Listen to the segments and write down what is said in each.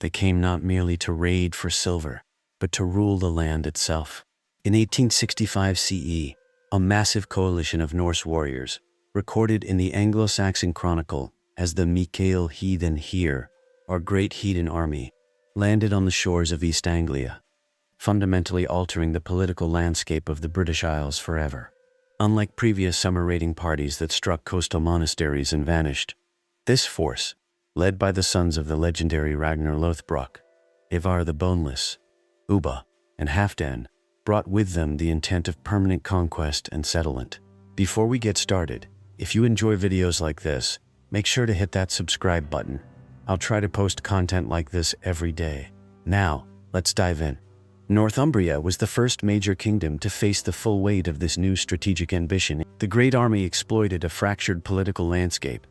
They came not merely to raid for silver, but to rule the land itself. In 1865 CE, a massive coalition of Norse warriors, recorded in the Anglo-Saxon Chronicle as the Great Heathen or Great Heathen Army, landed on the shores of East Anglia, fundamentally altering the political landscape of the British Isles forever. Unlike previous summer raiding parties that struck coastal monasteries and vanished, this force, led by the sons of the legendary Ragnar Lothbrok, Ivar the Boneless, Ubba, and Halfdan, brought with them the intent of permanent conquest and settlement. Before we get started, if you enjoy videos like this, make sure to hit that subscribe button. I'll try to post content like this every day. Now, let's dive in. Northumbria was the first major kingdom to face the full weight of this new strategic ambition. The Great Army exploited a fractured political landscape,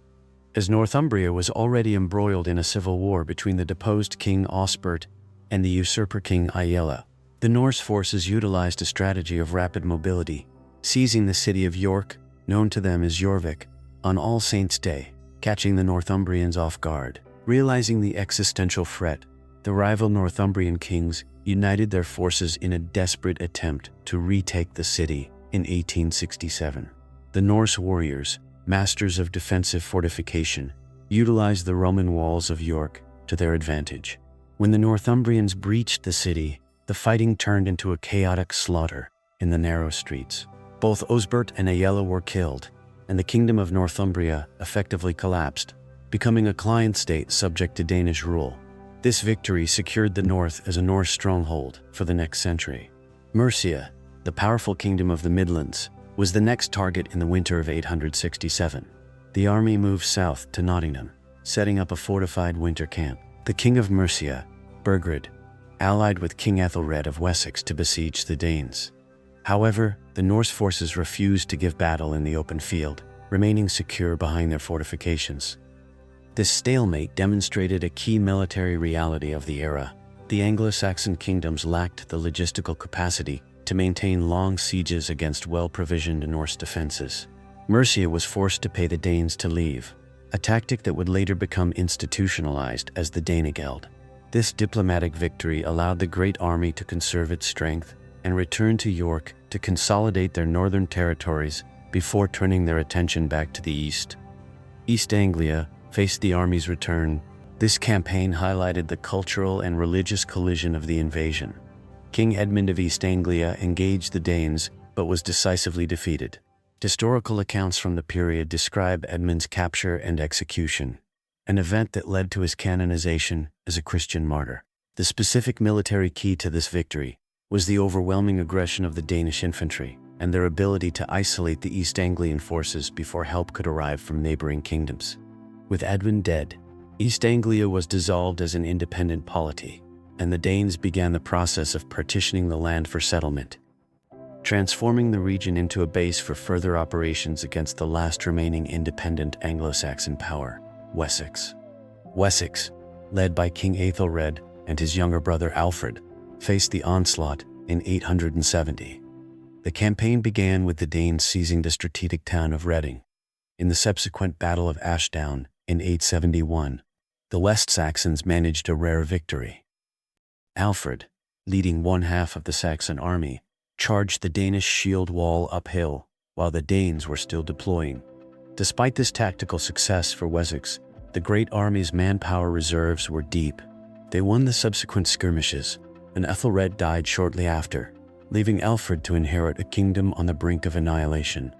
as Northumbria was already embroiled in a civil war between the deposed King Osbert and the usurper King Aella. The Norse forces utilized a strategy of rapid mobility, seizing the city of York, known to them as Jorvik, on All Saints' Day, catching the Northumbrians off guard. Realizing the existential threat, the rival Northumbrian kings united their forces in a desperate attempt to retake the city in 1867. The Norse warriors, masters of defensive fortification, utilized the Roman walls of York to their advantage. When the Northumbrians breached the city, the fighting turned into a chaotic slaughter in the narrow streets. Both Osbert and Aella were killed, and the Kingdom of Northumbria effectively collapsed, becoming a client state subject to Danish rule. This victory secured the north as a Norse stronghold for the next century. Mercia, the powerful kingdom of the Midlands, was the next target in the winter of 867. The army moved south to Nottingham, setting up a fortified winter camp. The king of Mercia, Burgred, allied with King Ethelred of Wessex to besiege the Danes. However, the Norse forces refused to give battle in the open field, remaining secure behind their fortifications. This stalemate demonstrated a key military reality of the era. The Anglo-Saxon kingdoms lacked the logistical capacity to maintain long sieges against well-provisioned Norse defenses. Mercia was forced to pay the Danes to leave, a tactic that would later become institutionalized as the Danegeld. This diplomatic victory allowed the Great Army to conserve its strength and return to York to consolidate their northern territories before turning their attention back to the east. East Anglia faced the army's return. This campaign highlighted the cultural and religious collision of the invasion. King Edmund of East Anglia engaged the Danes, but was decisively defeated. Historical accounts from the period describe Edmund's capture and execution, an event that led to his canonization as a Christian martyr. The specific military key to this victory was the overwhelming aggression of the Danish infantry and their ability to isolate the East Anglian forces before help could arrive from neighboring kingdoms. With Edmund dead, East Anglia was dissolved as an independent polity, and the Danes began the process of partitioning the land for settlement, transforming the region into a base for further operations against the last remaining independent Anglo-Saxon power, Wessex. Wessex, led by King Aethelred and his younger brother Alfred, faced the onslaught in 870. The campaign began with the Danes seizing the strategic town of Reading. In the subsequent Battle of Ashdown in 871, the West Saxons managed a rare victory. Alfred, leading one half of the Saxon army, charged the Danish shield wall uphill while the Danes were still deploying. Despite this tactical success for Wessex, the Great Army's manpower reserves were deep. They won the subsequent skirmishes, and Ethelred died shortly after, leaving Alfred to inherit a kingdom on the brink of annihilation.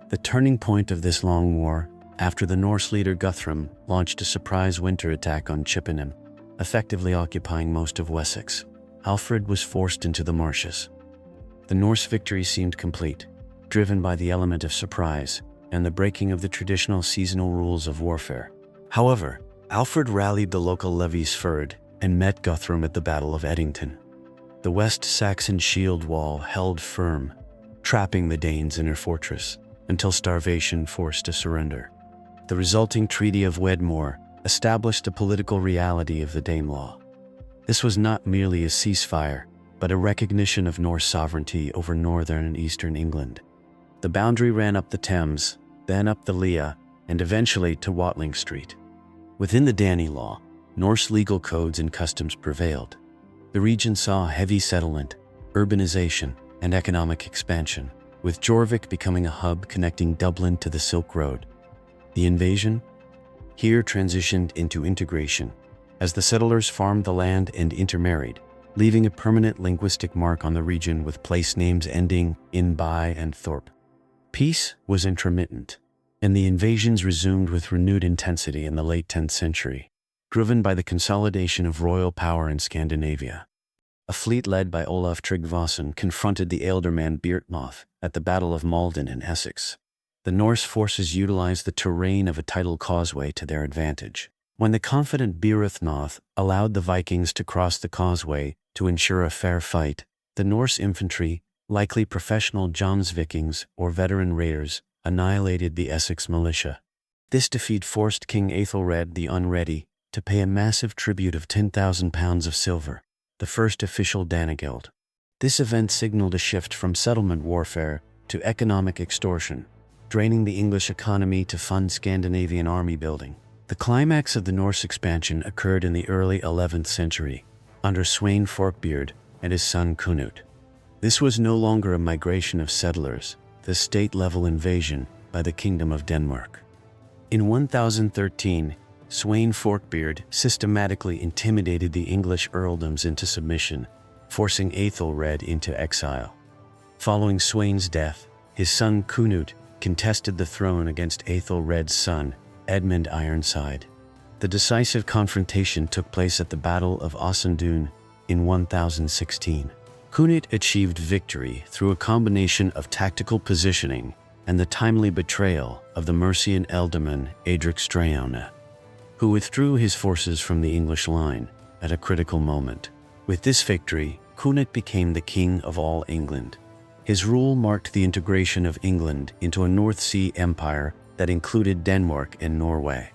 The turning point of this long war, after the Norse leader Guthrum launched a surprise winter attack on Chippenham, effectively occupying most of Wessex. Alfred was forced into the marshes. The Norse victory seemed complete, driven by the element of surprise and the breaking of the traditional seasonal rules of warfare. However, Alfred rallied the local levies Fyrd and met Guthrum at the Battle of Edington. The West Saxon shield wall held firm, trapping the Danes in her fortress until starvation forced a surrender. The resulting Treaty of Wedmore established a political reality of the Danelaw. This was not merely a ceasefire, but a recognition of Norse sovereignty over northern and eastern England. The boundary ran up the Thames, then up the Lea, and eventually to Watling Street. Within the Danelaw, Norse legal codes and customs prevailed. The region saw heavy settlement, urbanization, and economic expansion, with Jorvik becoming a hub connecting Dublin to the Silk Road. The invasion here transitioned into integration, as the settlers farmed the land and intermarried, leaving a permanent linguistic mark on the region with place names ending in by and thorp. Peace was intermittent, and the invasions resumed with renewed intensity in the late 10th century, driven by the consolidation of royal power in Scandinavia. A fleet led by Olaf Tryggvason confronted the ealdorman Beorhtnoth at the Battle of Malden in Essex. The Norse forces utilized the terrain of a tidal causeway to their advantage. When the confident Beorhtnoth allowed the Vikings to cross the causeway to ensure a fair fight, the Norse infantry, likely professional Jomsvikings or veteran raiders, annihilated the Essex militia. This defeat forced King Aethelred the Unready to pay a massive tribute of 10,000 pounds of silver, the first official Danegeld. This event signaled a shift from settlement warfare to economic extortion, draining the English economy to fund Scandinavian army building. The climax of the Norse expansion occurred in the early 11th century, under Sweyn Forkbeard and his son Cnut. This was no longer a migration of settlers, the state-level invasion by the Kingdom of Denmark. In 1013, Sweyn Forkbeard systematically intimidated the English earldoms into submission, forcing Aethelred into exile. Following Sweyn's death, his son Cnut contested the throne against Aethelred's son, Edmund Ironside. The decisive confrontation took place at the Battle of Ossendun in 1016. Cnut achieved victory through a combination of tactical positioning and the timely betrayal of the Mercian ealdorman Edric Straeona, who withdrew his forces from the English line at a critical moment. With this victory, Cnut became the king of all England. His rule marked the integration of England into a North Sea empire that included Denmark and Norway.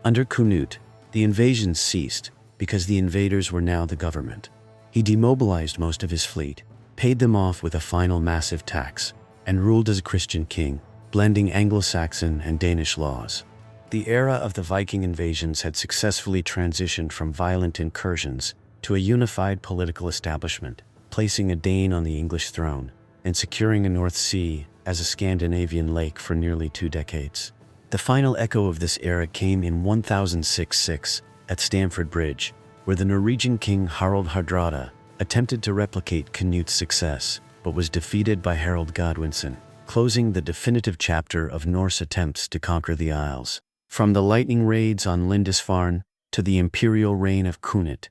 Under Cnut, the invasions ceased because the invaders were now the government. He demobilized most of his fleet, paid them off with a final massive tax, and ruled as a Christian king, blending Anglo-Saxon and Danish laws. The era of the Viking invasions had successfully transitioned from violent incursions to a unified political establishment, placing a Dane on the English throne and securing a North Sea as a Scandinavian lake for nearly 2 decades. The final echo of this era came in 1066 at Stamford Bridge, where the Norwegian king Harald Hardrada attempted to replicate Cnut's success, but was defeated by Harold Godwinson, closing the definitive chapter of Norse attempts to conquer the Isles. From the lightning raids on Lindisfarne to the imperial reign of Cnut,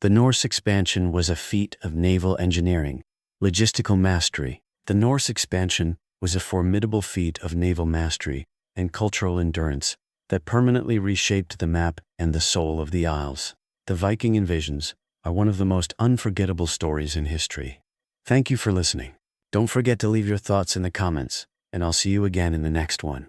the Norse expansion was a feat of naval engineering, logistical mastery. The Norse expansion was a formidable feat of naval mastery and cultural endurance that permanently reshaped the map and the soul of the Isles. The Viking invasions are one of the most unforgettable stories in history. Thank you for listening. Don't forget to leave your thoughts in the comments, and I'll see you again in the next one.